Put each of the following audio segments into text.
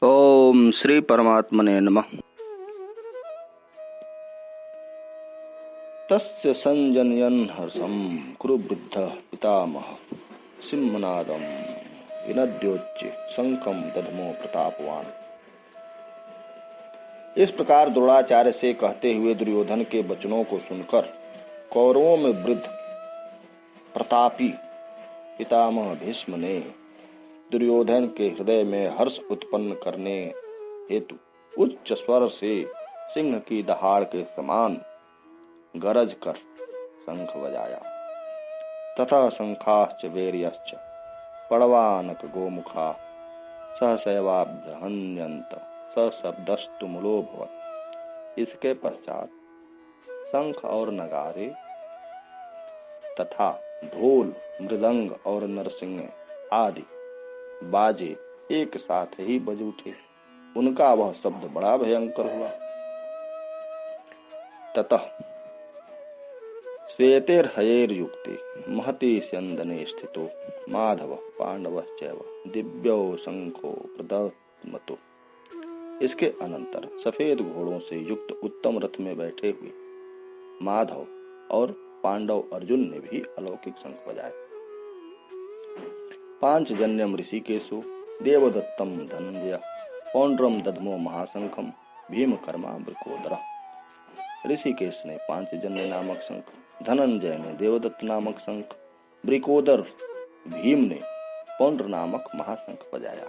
ओम श्री परमात्मने नमः। तस्य संजनयन् हर्षं कुरुवृद्धः पितामहः सिंहनादं विनद्योच्य शंखं दधमो प्रतापवान। इस प्रकार द्रोणाचार्य से कहते हुए दुर्योधन के वचनों को सुनकर कौरवों में वृद्ध प्रतापी पितामह भीष्म ने दुर्योधन के हृदय में हर्ष उत्पन्न करने हेतु उच्च स्वर से सिंह की दहाड़ के समान गरज कर शंख बजाया। तथा शंखाश्च वीर्यश्च पड़वानक गोमुखा सहसैवाभ्यहन्यन्त सशब्दस्तु मूलोऽभवत्। इसके पश्चात शंख और नगारे तथा ढोल मृदंग और नरसिंह आदि बाजे एक साथ ही बज उठे। उनका वह शब्द बड़ा भयंकर हुआ। ततः श्वेतेर्हयैर्युक्ते महते स्यन्दने स्थितो माधव पांडवश्चैव दिव्यो शंखो प्रदत्मतो। इसके अनंतर सफेद घोड़ों से युक्त उत्तम रथ में बैठे हुए माधव और पांडव अर्जुन ने भी अलौकिक शंख बजाए। पांचजन्यम ऋषिकेशो देवदत्तम धनंजय पौंड्रम दधमो महाशंखम भीमकर्मा वृकोदर। ऋषिकेश ने पांचजन्य नामक शंख, धनंजय ने देवदत्त नामक शंख, वृकोदर भीम ने पौंड्र नामक महाशंख बजाया।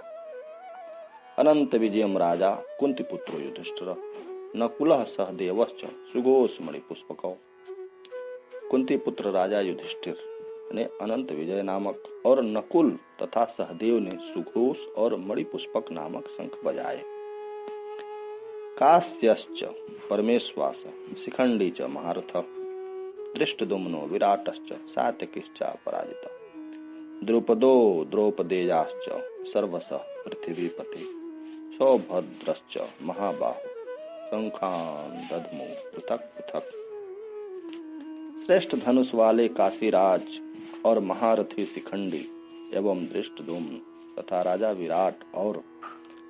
अनंत विजयम राजा कुंती पुत्रो युधिष्ठिर नकुलः सहदेवश्च सुघोष मणिपुष्पकौ। कुंती पुत्र राजा युधिष्ठिर ने अनंत विजय नामक और नकुल तथा सहदेव ने सुघोष और मणिपुष्पक नामक शंख बजाए। कास्यश्च परमेश्वास शिखंडी च महारथ दृष्टदुम्नो विराटश्च सात्यकिश्च पराजिता। द्रुपदो द्रौपदेयाश्च सर्वशः पृथ्वीपते सौभद्रश्च महाबाहु शंखान दधमो पृथक पृथक। श्रेष्ठ धनुष वाले काशीराज और महारथी शिखंडी एवं दृष्टदुम्न तथा राजा विराट और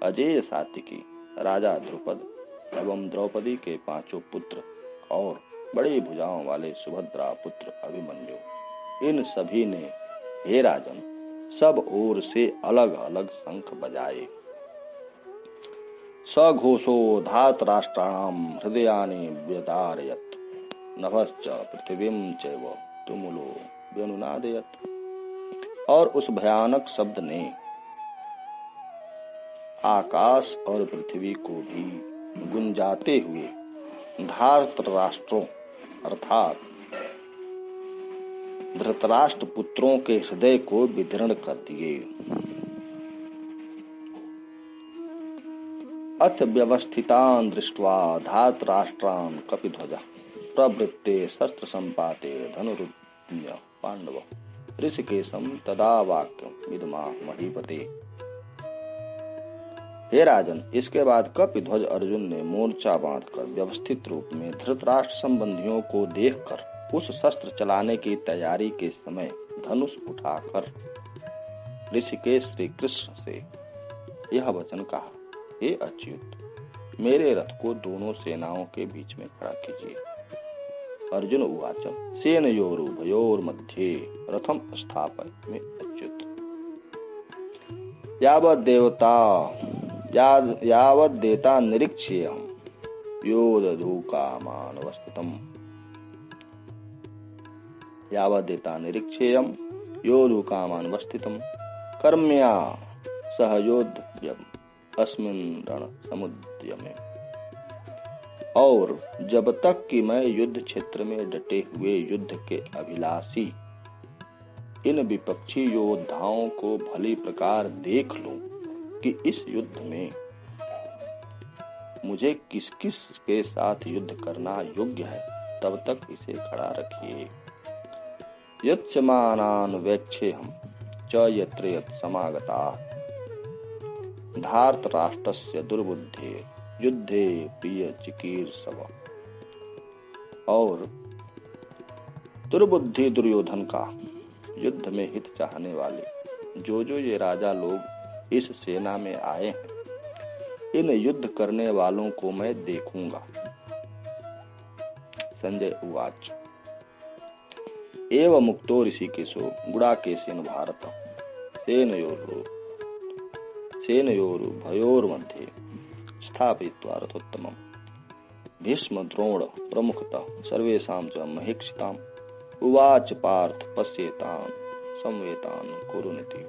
अजेय सात्यकी, राजा द्रुपद एवं द्रौपदी के पांचों पुत्र और बड़ी भुजाओं वाले सुभद्रा पुत्र अभिमन्यु, इन सभी ने हे राजन सब ओर से अलग अलग शंख बजाए। सघोषो धातराष्ट्राणाम हृदयानि व्यदारयत् नभश्च पृथिवीं चैव तुमुलो व्यनुनादयत्। और उस भयानक शब्द ने आकाश और पृथ्वी को भी गुंजाते हुए धातराष्ट्रों अर्थात धृतराष्ट्र पुत्रों के हृदय को विदीर्ण कर दिए। अथ व्यवस्थितान् दृष्ट्वा धातराष्ट्रान् कपिध्वजः प्रवृत्ते शस्त्र संपाते धनुरुद्यम्य पांडव ऋषिकेशं तदा वाक्यं विदमा महीपते। हे राजन, इसके बाद कपिध्वज अर्जुन ने मोर्चा बांधकर व्यवस्थित रूप में धृतराष्ट्र संबंधियों को देखकर उस शस्त्र चलाने की तैयारी के समय धनुष उठाकर ऋषिकेश श्री कृष्ण से यह वचन कहा, हे अच्युत, मेरे रथ को दोनों सेनाओं के बीच में खड़ा कीजिए। अर्जुन उवाच सेनयोरुभयोर्मध्ये रथम स्थापयामि अच्युत। यावद्देता निरीक्ष्येऽहं योद्धुकामान् अवस्थितम्। यावद्देता निरीक्ष्येऽहं योद्धुकामान् अवस्थितम् कर्म्या सह योद्धव्यम् अस्मिन् रण समुद्यमे। और जब तक कि मैं युद्ध क्षेत्र में डटे हुए युद्ध के अभिलाषी इन विपक्षी योद्धाओं को भली प्रकार देख लूं कि इस युद्ध में मुझे किस किस के साथ युद्ध करना योग्य है, तब तक इसे खड़ा रखिए। यत्समानान् वैक्षेहं च यत्र यत् समागताः धार्तराष्ट्रस्य दुर्बुद्धे युद्धे प्रिय चिकीर्षव। और दुर्बुद्धि दुर्योधन का युद्ध में हित चाहने वाले जो ये राजा लोग इस सेना में आए हैं, इन युद्ध करने वालों को मैं देखूंगा। संजय उवाच एव मुक्तो ऋषिकेशो गुडाकेशेन भारत सेनयोरुभयोर्मध्ये स्थापयित्वा रथोत्तमम् भीष्म द्रोण प्रमुखतः सर्वेषां च महीक्षिताम् उवाच पार्थ पश्येतान् संवेतान् कुरुनिति।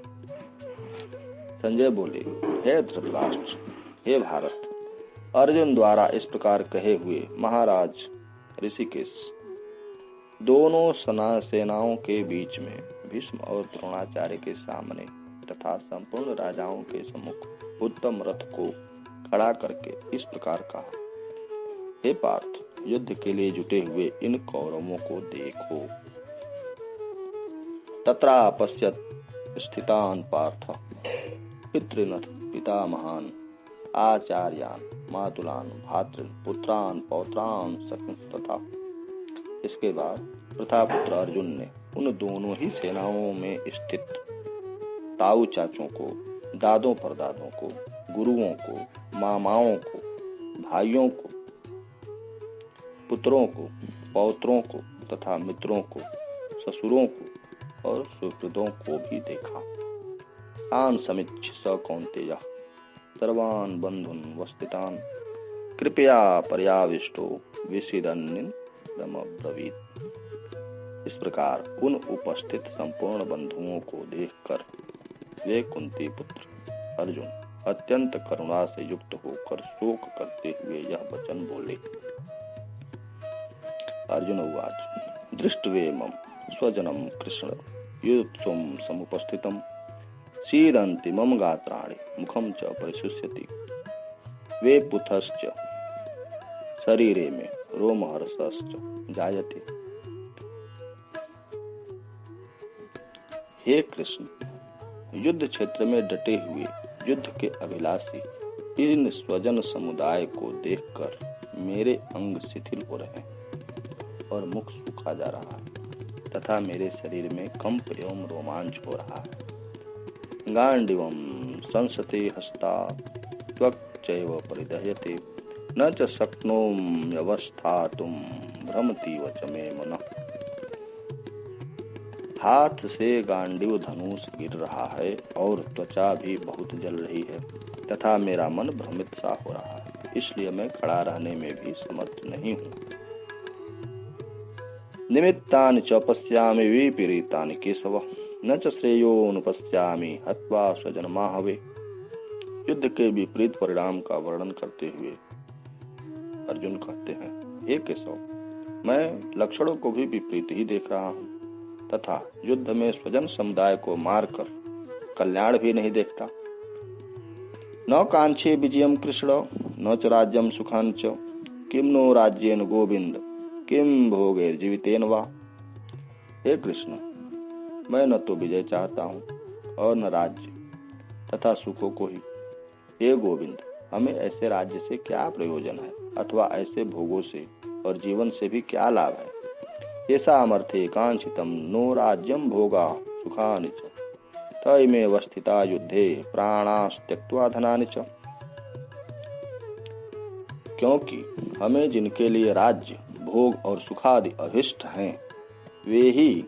संजय बोले, हे धृतराष्ट्र, हे भारत, अर्जुन द्वारा इस प्रकार कहे हुए महाराज ऋषिकेश दोनों सेनाओं के बीच में भीष्म और द्रोणाचार्य के सामने तथा संपूर्ण राजाओं के सम्मुख उत्तम रथ को खड़ा करके इस प्रकार कहा, हे पार्थ, युद्ध के लिए जुटे हुए इन कौरवों को देखो। तत्रा पश्यत स्थितान पार्थ पितृनथ पितामहान आचार्यान मातुलान भातृन पुत्रान पौत्रान तथा। इसके बाद प्रथापुत्र अर्जुन ने उन दोनों ही सेनाओं में स्थित ताऊ चाचों को, दादों परदादों को, गुरुओं को, मामाओं को, भाइयों को, पुत्रों को, पौत्रों को तथा मित्रों को, ससुरों को और सुहृदों को भी देखा। तान समीक्ष्य स कौन्तेय सर्वान् बंधुन वस्थितान् कृपया पर्याविष्टो विषीदन्निदमब्रवीत्। इस प्रकार उन उपस्थित संपूर्ण बंधुओं को देखकर वे कुंती पुत्र अर्जुन अत्यंत करुणा से युक्त होकर शोक करते हुए यह वचन बोले। अर्जुन उवाच दृष्ट्वेमं स्वजनं कृष्ण युत्सुं समुपस्थितं सीदन्ति मम गात्राणि मुखं च परिशुष्यति वे पुथश्च शरीरे में रोमहर्षश्च जायते। हे कृष्ण, युद्ध क्षेत्र में डटे हुए युद्ध के अभिलाषी इन स्वजन समुदाय को देखकर मेरे अंग शिथिल हो रहे हैं और मुख सूखा जा रहा है तथा मेरे शरीर में कंप एवं रोमांच हो रहा है। गांडीवं संसते हस्ता त्वक् चैव परिदह्यते न च शक्नोम्यवस्थातुं भ्रमतीव च मे मनः। हाथ से गांडीव धनुष गिर रहा है और त्वचा भी बहुत जल रही है तथा मेरा मन भ्रमित सा हो रहा है, इसलिए मैं खड़ा रहने में भी समर्थ नहीं हूँ। निमित्तानि च पश्यामि विपरीतानि केशव न च श्रेयोनुपश्यामि हत्वा स्वजनमाहवे। युद्ध के विपरीत परिणाम का वर्णन करते हुए अर्जुन कहते हैं, हे केशव, मैं लक्षणों को भी विपरीत ही देख रहा हूँ तथा युद्ध में स्वजन समुदाय को मारकर कल्याण भी नहीं देखता। न कांक्षे विजयम कृष्ण न च राज्यम सुखान च किम नो राज्येन गोविंद किम भोगैर्जीवितेन वा। हे कृष्ण, मैं न तो विजय चाहता हूँ और न राज्य तथा सुखों को ही। हे गोविंद, हमें ऐसे राज्य से क्या प्रयोजन है अथवा ऐसे भोगों से और जीवन से भी क्या लाभ है। येषामर्थे कांक्षितम नो राज्यम भोगा सुखानि च तयमेव स्थिता युद्धे प्राणास्त्यक्त्वा धनानि च। क्योंकि हमें जिनके लिए राज्य भोग और सुखादि अभिष्ट हैं, वे ही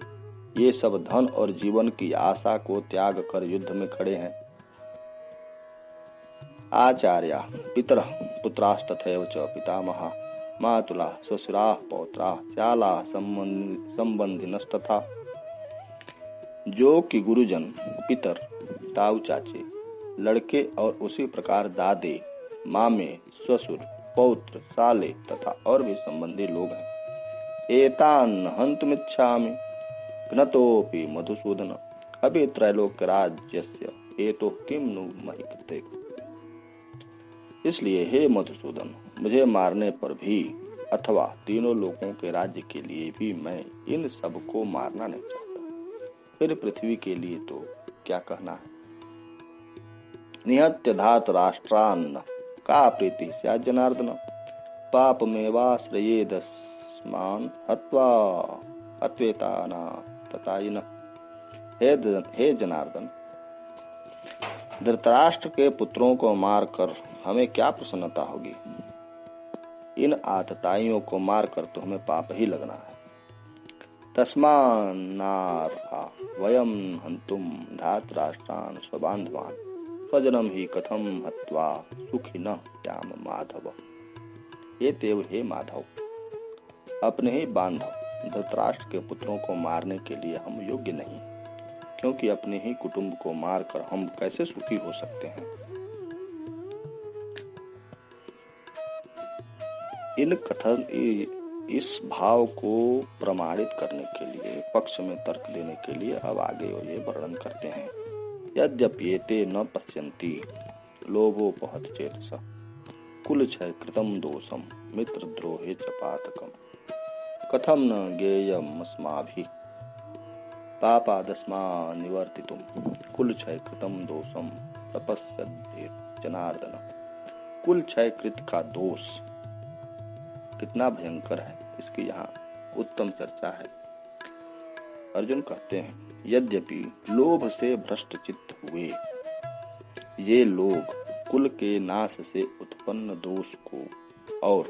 ये सब धन और जीवन की आशा को त्याग कर युद्ध में खड़े हैं। आचार्या पितरः पुत्रास्तथैव च पितामहा मातुला ससुराः पौत्राः चालाः संबंधिनस्तथा। जो कि गुरुजन, पितर, ताऊ चाचे, लड़के और उसी प्रकार दादे, मामे, ससुर, पौत्र, साले तथा और भी संबंधी लोग हैं। एतान हन्तुमिच्छामि घ्नतोऽपि मधुसूदन अभी त्रैलोक्यराज्यस्य हेतु किम नु महि कृते। इसलिए हे मधुसूदन, मुझे मारने पर भी अथवा तीनों लोगों के राज्य के लिए भी मैं इन सब को मारना नहीं चाहता। फिर पृथ्वी के लिए तो क्या कहना है। निहत्य धात राष्ट्रान्न का प्रीति स्यात् जनार्दन पापमेवाश्रयेदस्मान् हत्वा अत्वेताना ततायिन। हे जनार्दन, धृतराष्ट्र के पुत्रों को मारकर हमें क्या प्रसन्नता होगी? इन आतताइयों को मारकर तो हमें पाप ही लगना है। तस्मान्नार्हा वयम हंतुम धातराष्ट्रान् स्वबान्धवान् स्वजनम ही कथम हत्वा सुखिनः स्याम माधव। एतेव हे माधव, अपने ही बांधव धृतराष्ट्र के पुत्रों को मारने के लिए हम योग्य नहीं, क्योंकि अपने ही कुटुंब को मारकर हम कैसे सुखी हो सकते हैं। इस भाव को प्रमाणित करने के लिए, पक्ष में तर्क देने के लिए अब आगे ये वर्णन करते हैं। यद्यप्येते न पश्यन्ति लोभोपहत चेतसा कुल क्षय कृतम दोषम मित्र द्रोहे च पातकम कथम न ज्ञेयमस्माभिः पापादस्मा निवर्तितुम कुल क्षय कृतम दोषम तपस्यते जनार्दन। कुल क्षय कृत का दोष कितना भयंकर है, इसकी यहाँ उत्तम चर्चा है। अर्जुन कहते हैं, यद्यपि लोभ से भ्रष्ट चित्त हुए ये लोग कुल के नाश से उत्पन्न दोष को और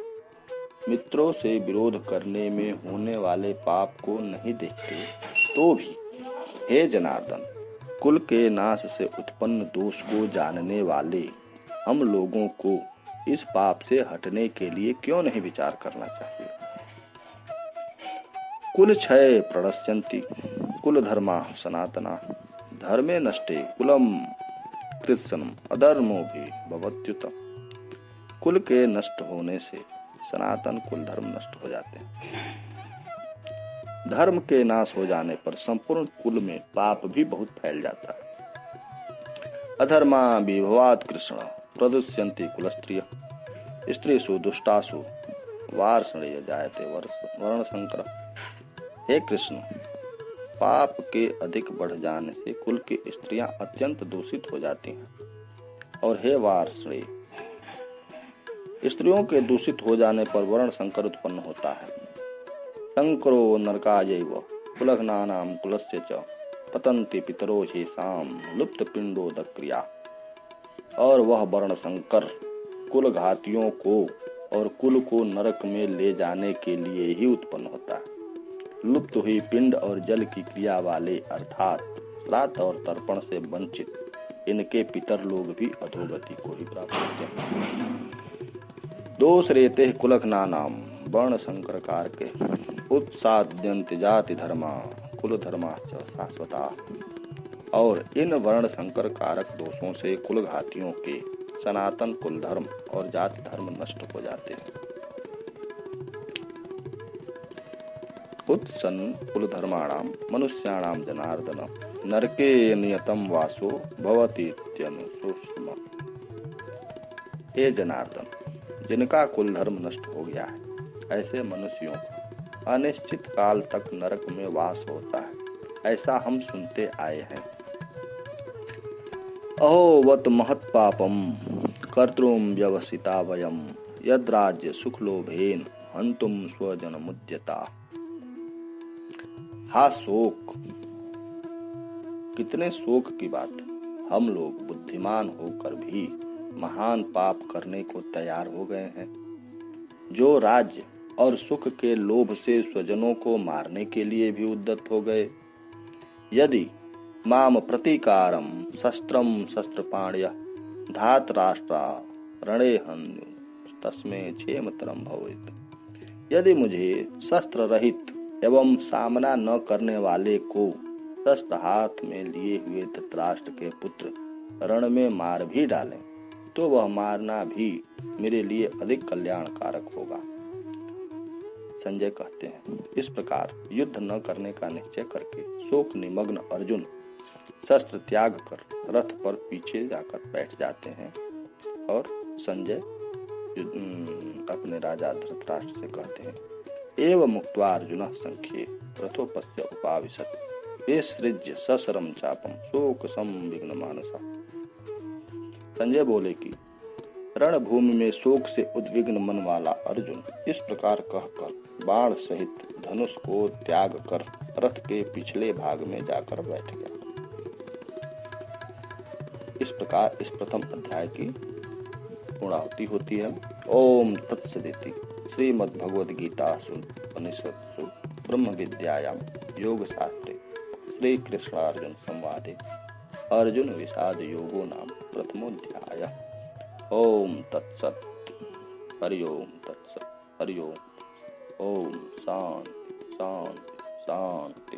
मित्रों से विरोध करने में होने वाले पाप को नहीं देखते, तो भी हे जनार्दन, कुल के नाश से उत्पन्न दोष को जानने वाले हम लोगों को इस पाप से हटने के लिए क्यों नहीं विचार करना चाहिए। कुल क्षय प्रणश्यन्ति कुल धर्मा सनातना धर्मे नष्टे कुलम कृत्सनम अधर्मो भी भवत्युत। कुल के नष्ट होने से सनातन कुल धर्म नष्ट हो जाते हैं। धर्म के नाश हो जाने पर संपूर्ण कुल में पाप भी बहुत फैल जाता है। अधर्मा विभवात कृष्ण प्रदुष्यन्ति कुलस्त्रिय स्त्रीषु दुष्टासु वार्ष्णेय जायते वर्ण संकर। हे कृष्ण, पाप के अधिक बढ़ जाने से कुल की स्त्रियां अत्यंत दूषित हो जाती हैं। और हे वार्ष्णेय, स्त्रियों के दूषित हो जाने पर वर्ण संकर उत्पन्न होता है। संकरो नरकायैव कुलघ्नानां कुलस्य च पतन्ति पितरो ह्येषां लुप्त पिंडोदक्रिया। और वह वर्ण संकर कुल घातियों को और कुल को नरक में ले जाने के लिए ही उत्पन्न होता है। लुप्त हुई पिंड और जल की क्रिया वाले अर्थात श्राद्ध और तर्पण से वंचित इनके पितर लोग भी अधोगति को ही प्राप्त होते हैं। दोष रेते कुलघ्नानां वर्ण संकर कारके उत्साद्यन्ति जाति धर्मा कुल धर्मा च शाश्वता। और इन वर्ण संकर कारक दोषों से कुल घातियों के सनातन कुल धर्म और जाति धर्म नष्ट हो जाते हैं। उत्सन कुल धर्माणाम मनुष्याणाम जनार्दन नरके नियतम वासो भवति इत्यनुसूक्ष्म। हे जनार्दन, जिनका कुल धर्म नष्ट हो गया है ऐसे मनुष्यों का अनिश्चित काल तक नरक में वास होता है, ऐसा हम सुनते आए हैं। अहो वत महत् पापम कर्तृम व्यवसिता वयम यद्राज्य सुखलोभेन हंतुम स्वजन मुद्यता। हा शोक, कितने शोक की बात है। हम लोग बुद्धिमान होकर भी महान पाप करने को तैयार हो गए हैं। जो राज्य और सुख के लोभ से स्वजनों को मारने के लिए भी उद्यत हो गए। यदि माम प्रतीकारम शस्त्रम शस्त्रपाण्य धातराष्ट्रा रणे हन्यु तस्मै क्षेमतरम भवेत्। यदि मुझे शस्त्र रहित एवं सामना न करने वाले को शस्त्र हाथ में लिए हुए धृतराष्ट्र के पुत्र रण में मार भी डालें, तो वह मारना भी मेरे लिए अधिक कल्याणकारक होगा। संजय कहते हैं, इस प्रकार युद्ध न करने का निश्चय करके शोक निमग्न अर्जुन शस्त्र त्याग कर रथ पर पीछे जाकर बैठ जाते हैं। और संजय अपने राजा धृतराष्ट्र से कहते हैं, एवं मुक्त्वा अर्जुनः संख्ये रथोपस्य उपाविशत् विसृज्य सशरम चापम शोक संविघ्न मानसा। संजय बोले कि रणभूमि में शोक से उद्विग्न मन वाला अर्जुन इस प्रकार कहकर बाण सहित धनुष को त्याग कर रथ के पिछले भाग में जाकर बैठ गया। इस प्रकार इस प्रथम अध्याय की पूर्णाहुति होती है। ओम तत्सदिति। श्रीमद् भगवद गीता उपनिषत्सु ब्रह्म विद्यायां योग शास्त्रे श्री कृष्णार्जुन संवादे अर्जुन विषाद योगो नाम प्रथमोऽध्यायः। ओम तत्सत्। हरि ओम तत्सत्। हरि ओम। ओम शांति शांति शांति।